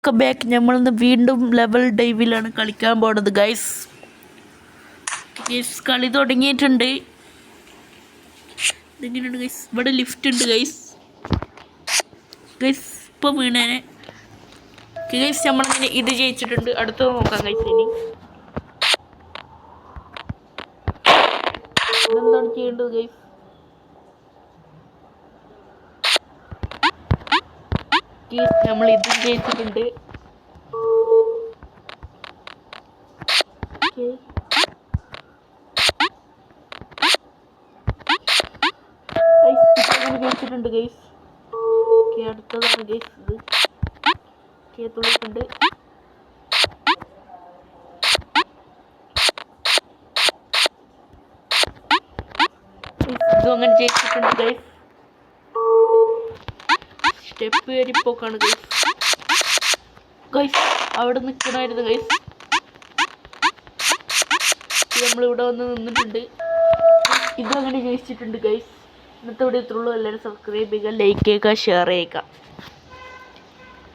Welcome back. നമ്മളിന്ന് വീണ്ടും level ഡൈവിലാണ് കളിക്കാൻ പോണത് ഗൈസ്. കളി തുടങ്ങിയിട്ടുണ്ട്. ഇതെങ്ങനെയുണ്ട് ഗൈസ്? ഇവിടെ ലിഫ്റ്റ് ഉണ്ട് ഗൈസ്. ഇപ്പോൾ വീണേനെ ഗൈസ്. നമ്മളിങ്ങനെ ഇത് ജയിച്ചിട്ടുണ്ട്. അടുത്തത് നോക്കാം ഗൈസ്. ഇതെന്താണ് ചെയ്യേണ്ടത് ഗൈസ്? നമ്മൾ ഇത് ജയിച്ചിട്ടുണ്ട്. ജയിച്ചിട്ടുണ്ട് ഗൈസ്. അടുത്തതാണ് ഗൈസ്. ഇത് തുള്ളിട്ടുണ്ട്. ഇതും അങ്ങനെ ജയിച്ചിട്ടുണ്ട് ഗൈസ്. സ്റ്റെപ്പ് കയറിപ്പോക്കാണ് ഗൈസ്. അവിടെ നിൽക്കണമായിരുന്നു ഗൈസ്. നമ്മളിവിടെ വന്ന് നിന്നിട്ടുണ്ട്. ഇതും അങ്ങനെ ജയിച്ചിട്ടുണ്ട് ഗൈസ്. ഇന്നത്തെ ഇവിടെ ഇത്രയുള്ളൂ. എല്ലാവരും സബ്സ്ക്രൈബ് ചെയ്യുക, ലൈക്ക് ചെയ്യുക, ഷെയർ ചെയ്യുക.